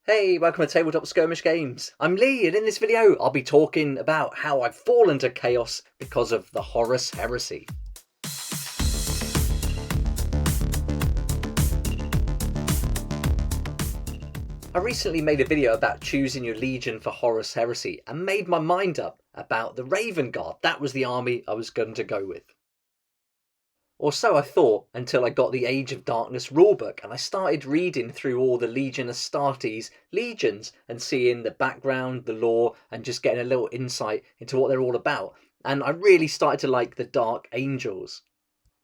Hey, welcome to Tabletop Skirmish Games. I'm Lee, and in this video I'll be talking about how I've fallen to chaos because of the Horus Heresy. I recently made a video about choosing your legion for Horus Heresy and made my mind up about the Raven Guard. That was the army I was going to go with. Or so I thought until I got the Age of Darkness rulebook and I started reading through all the Legion Astartes legions and seeing the background, the lore, and just getting a little insight into what they're all about. And I really started to like the Dark Angels.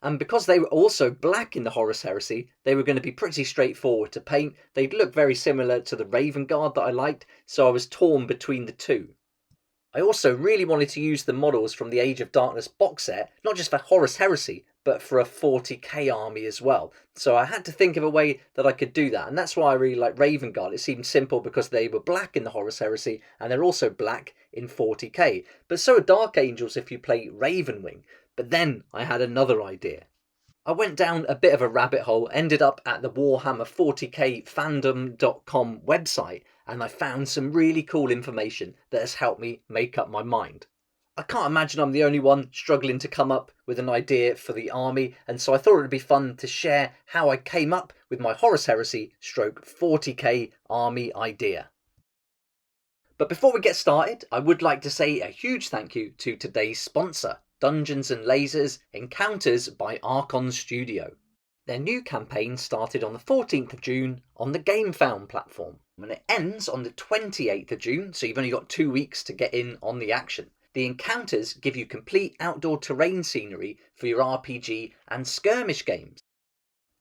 And because they were also black in the Horus Heresy, they were going to be pretty straightforward to paint. They'd look very similar to the Raven Guard that I liked, so I was torn between the two. I also really wanted to use the models from the Age of Darkness box set, not just for Horus Heresy, but for a 40k army as well. So I had to think of a way that I could do that, and that's why I really like Raven Guard. It seemed simple because they were black in the Horus Heresy, and they're also black in 40k. But so are Dark Angels if you play Ravenwing. But then I had another idea. I went down a bit of a rabbit hole, ended up at the Warhammer 40k fandom.com website, and I found some really cool information that has helped me make up my mind. I can't imagine I'm the only one struggling to come up with an idea for the army, and so I thought it would be fun to share how I came up with my Horus Heresy / 40k army idea. But before we get started, I would like to say a huge thank you to today's sponsor, Dungeons & Lasers Encounters by Archon Studio. Their new campaign started on the 14th of June on the GameFound platform, and it ends on the 28th of June, so you've only got 2 weeks to get in on the action. The encounters give you complete outdoor terrain scenery for your RPG and skirmish games.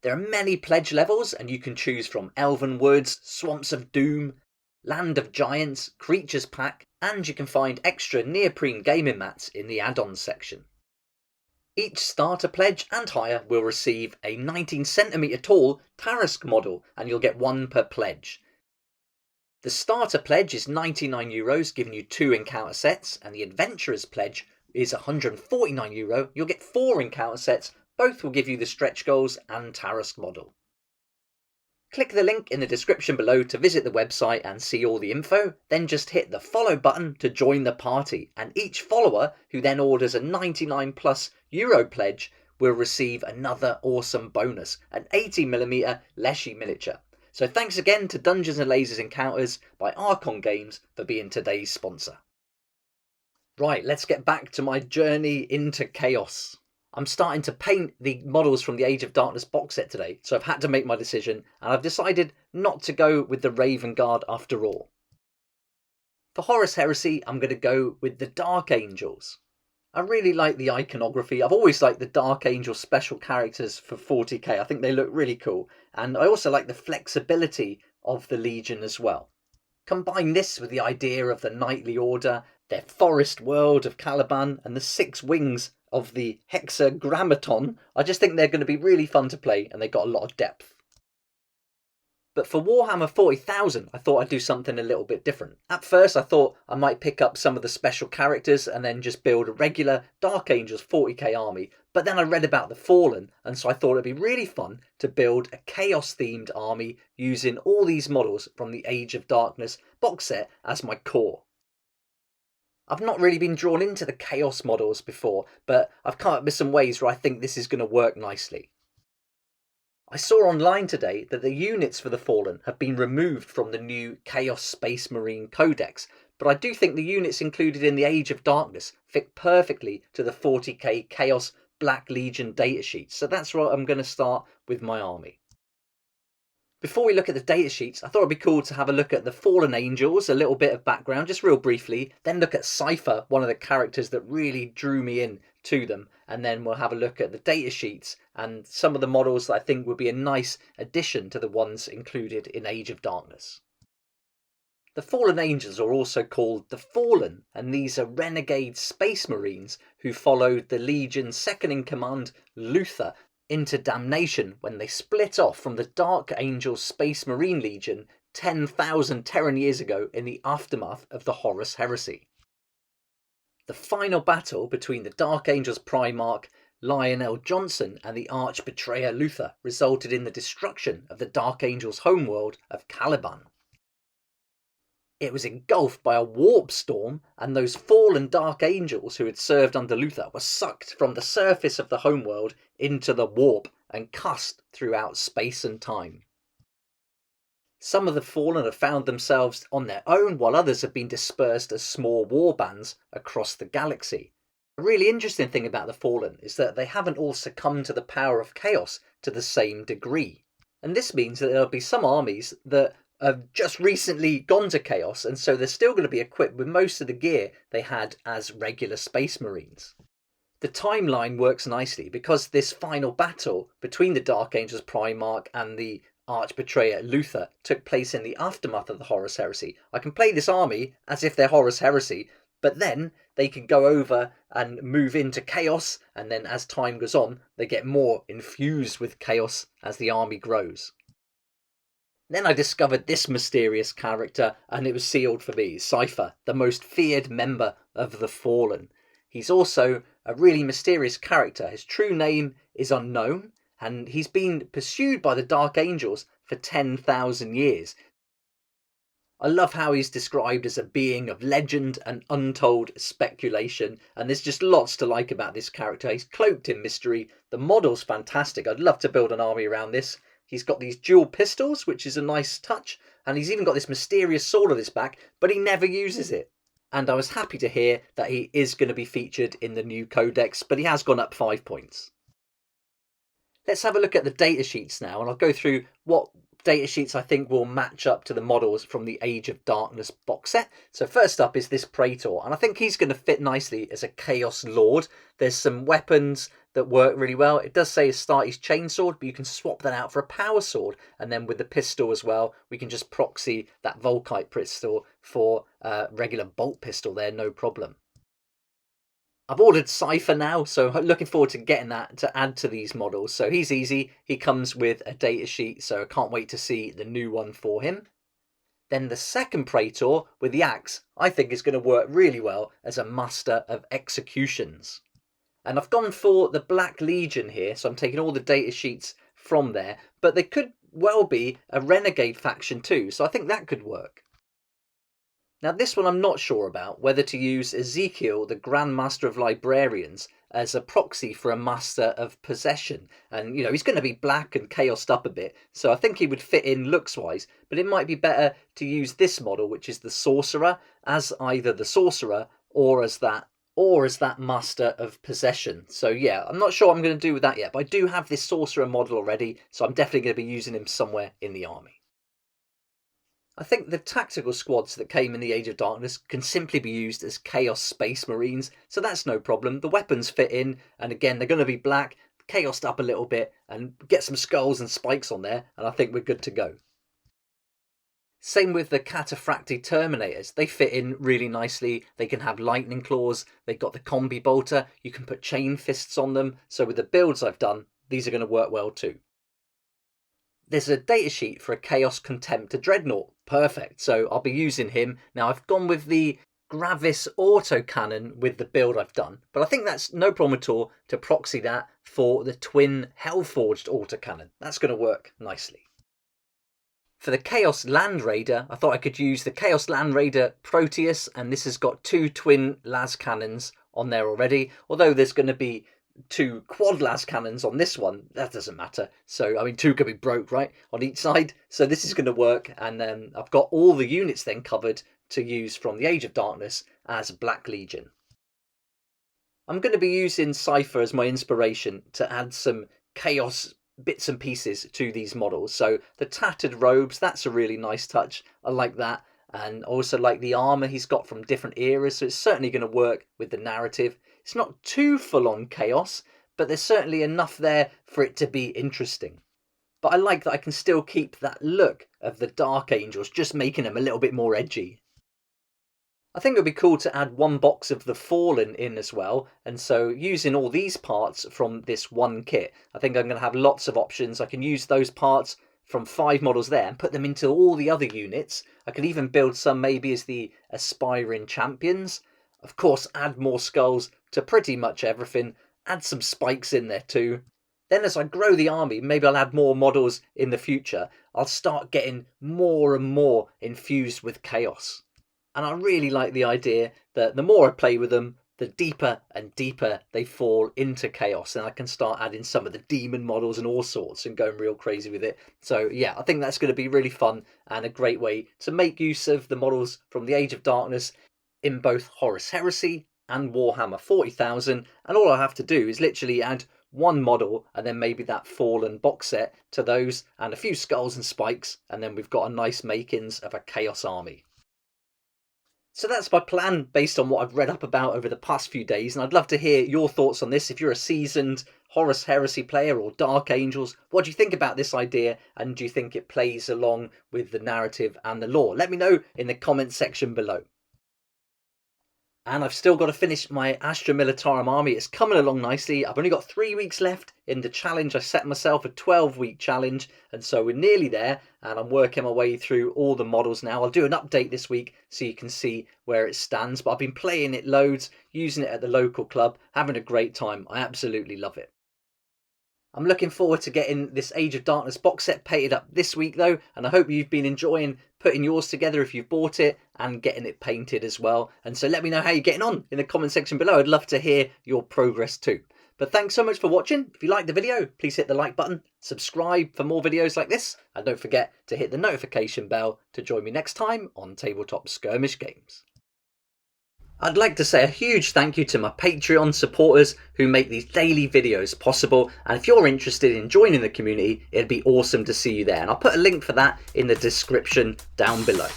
There are many pledge levels, and you can choose from Elven Woods, Swamps of Doom, Land of Giants, Creatures Pack, and you can find extra neoprene gaming mats in the add-ons section. Each starter pledge and higher will receive a 19cm tall Tarask model, and you'll get one per pledge. The starter pledge is €99, giving you 2 encounter sets, and the adventurer's pledge is €149. You'll get 4 encounter sets, both will give you the stretch goals and Tarask model. Click the link in the description below to visit the website and see all the info, then just hit the follow button to join the party, and each follower who then orders a €99+ pledge will receive another awesome bonus, an 80mm Leshy miniature. So thanks again to Dungeons & Lasers Encounters by Archon Games for being today's sponsor. Right, let's get back to my journey into chaos. I'm starting to paint the models from the Age of Darkness box set today, so I've had to make my decision, and I've decided not to go with the Raven Guard after all. For Horus Heresy, I'm going to go with the Dark Angels. I really like the iconography. I've always liked the Dark Angel special characters for 40k. I think they look really cool, and I also like the flexibility of the Legion as well. Combine this with the idea of the Knightly Order, their forest world of Caliban, and the 6 wings of the Hexagrammaton. I just think they're going to be really fun to play, and they've got a lot of depth. But for Warhammer 40,000, I thought I'd do something a little bit different. At first I thought I might pick up some of the special characters and then just build a regular Dark Angels 40k army, but then I read about the Fallen, and so I thought it'd be really fun to build a Chaos themed army using all these models from the Age of Darkness box set as my core. I've not really been drawn into the Chaos models before, but I've come up with some ways where I think this is going to work nicely. I saw online today that the units for the Fallen have been removed from the new Chaos Space Marine Codex, but I do think the units included in the Age of Darkness fit perfectly to the 40k Chaos Black Legion datasheets, so that's where I'm going to start with my army. Before we look at the datasheets, I thought it'd be cool to have a look at the Fallen Angels, a little bit of background, just real briefly, then look at Cypher, one of the characters that really drew me in to them, and then we'll have a look at the datasheets and some of the models that I think would be a nice addition to the ones included in Age of Darkness. The Fallen Angels are also called the Fallen, and these are renegade space marines who followed the Legion's second-in-command, Luther, into damnation when they split off from the Dark Angel Space Marine Legion 10,000 Terran years ago in the aftermath of the Horus Heresy. The final battle between the Dark Angels Primarch Lionel Johnson and the arch-betrayer Luther resulted in the destruction of the Dark Angels' homeworld of Caliban. it was engulfed by a warp storm, and those fallen Dark Angels who had served under Luther were sucked from the surface of the homeworld into the warp and cast throughout space and time. Some of the fallen have found themselves on their own, while others have been dispersed as small warbands across the galaxy. A really interesting thing about the fallen is that they haven't all succumbed to the power of chaos to the same degree. And this means that there'll be some armies that have just recently gone to chaos, and so they're still going to be equipped with most of the gear they had as regular Space Marines. The timeline works nicely because this final battle between the Dark Angels Primarch and the Arch-Betrayer Luther took place in the aftermath of the Horus Heresy. I can play this army as if they're Horus Heresy, but then they can go over and move into chaos, and then as time goes on, they get more infused with chaos as the army grows. Then I discovered this mysterious character, and it was sealed for me. Cypher, the most feared member of the Fallen. He's also a really mysterious character. His true name is unknown, and he's been pursued by the Dark Angels for 10,000 years. I love how he's described as a being of legend and untold speculation, and there's just lots to like about this character. He's cloaked in mystery. The model's fantastic. I'd love to build an army around this. He's got these dual pistols, which is a nice touch, and he's even got this mysterious sword on his back, but he never uses it. And I was happy to hear that he is going to be featured in the new codex, but he has gone up 5 points. Let's have a look at the datasheets now, and I'll go through what datasheets I think will match up to the models from the Age of Darkness box set. So first up is this Praetor, and I think he's going to fit nicely as a Chaos Lord. There's some weapons that work really well. It does say Astartes chainsword, but you can swap that out for a power sword, and then with the pistol as well, we can just proxy that Volkite pistol for a regular bolt pistol there, no problem. I've ordered Cypher now, so looking forward to getting that to add to these models. So he's easy. He comes with a datasheet, so I can't wait to see the new one for him. Then the second Praetor with the axe, I think is going to work really well as a Master of Executions. And I've gone for the Black Legion here, so I'm taking all the datasheets from there, but they could well be a Renegade faction too, so I think that could work. Now this one I'm not sure about, whether to use Ezekiel, the Grand Master of Librarians, as a proxy for a Master of Possession. And, you know, he's going to be black and chaosed up a bit, so I think he would fit in looks-wise, but it might be better to use this model, which is the Sorcerer, as either the Sorcerer or as that Master of Possession. So yeah, I'm not sure what I'm going to do with that yet, but I do have this Sorcerer model already, so I'm definitely going to be using him somewhere in the army. I think the tactical squads that came in the Age of Darkness can simply be used as Chaos Space Marines, so that's no problem. The weapons fit in, and again, they're going to be black, chaosed up a little bit, and get some skulls and spikes on there, and I think we're good to go. Same with the Cataphracti Terminators. They fit in really nicely. They can have lightning claws. They've got the combi bolter. You can put chain fists on them. So with the builds I've done, these are going to work well too. There's a datasheet for a Chaos Contempt Dreadnought. Perfect. So I'll be using him. Now I've gone with the Gravis autocannon with the build I've done, but I think that's no problem at all to proxy that for the twin Hellforged autocannon. That's going to work nicely. For the Chaos Land Raider, I thought I could use the Chaos Land Raider Proteus, and this has got 2 twin las cannons on there already, although there's going to be 2 quad las cannons on this one. That doesn't matter. So, I mean, 2 could be broke, right, on each side. So this is going to work, and then I've got all the units then covered to use from the Age of Darkness as Black Legion. I'm going to be using Cypher as my inspiration to add some chaos bits and pieces to these models. So the tattered robes, that's a really nice touch. I like that. And also like the armor he's got from different eras, so it's certainly going to work with the narrative. It's not too full-on chaos, but there's certainly enough there for it to be interesting. But I like that I can still keep that look of the Dark Angels, just making them a little bit more edgy. I think it would be cool to add 1 box of the Fallen in as well, and so using all these parts from this one kit, I think I'm going to have lots of options. I can use those parts from 5 models there and put them into all the other units. I could even build some maybe as the Aspiring Champions. Of course, add more skulls to pretty much everything. Add some spikes in there too. Then as I grow the army, maybe I'll add more models in the future. I'll start getting more and more infused with chaos. And I really like the idea that the more I play with them, the deeper and deeper they fall into chaos, and I can start adding some of the demon models and all sorts and going real crazy with it. So yeah, I think that's going to be really fun and a great way to make use of the models from the Age of Darkness in both Horus Heresy and Warhammer 40,000, and all I have to do is literally add one model and then maybe that Fallen box set to those and a few skulls and spikes, and then we've got a nice makings of a chaos army. So that's my plan based on what I've read up about over the past few days, and I'd love to hear your thoughts on this. If you're a seasoned Horus Heresy player or Dark Angels, what do you think about this idea, and do you think it plays along with the narrative and the lore? Let me know in the comment section below. And I've still got to finish my Astra Militarum army. It's coming along nicely. I've only got 3 weeks left in the challenge. I set myself a 12-week challenge, and so we're nearly there, and I'm working my way through all the models now. I'll do an update this week so you can see where it stands, but I've been playing it loads, using it at the local club, having a great time. I absolutely love it. I'm looking forward to getting this Age of Darkness box set painted up this week though, and I hope you've been enjoying putting yours together if you've bought it and getting it painted as well. And so let me know how you're getting on in the comment section below. I'd love to hear your progress too. But thanks so much for watching. If you liked the video, please hit the like button, subscribe for more videos like this, and don't forget to hit the notification bell to join me next time on Tabletop Skirmish Games. I'd like to say a huge thank you to my Patreon supporters who make these daily videos possible, and if you're interested in joining the community, it'd be awesome to see you there, and I'll put a link for that in the description down below.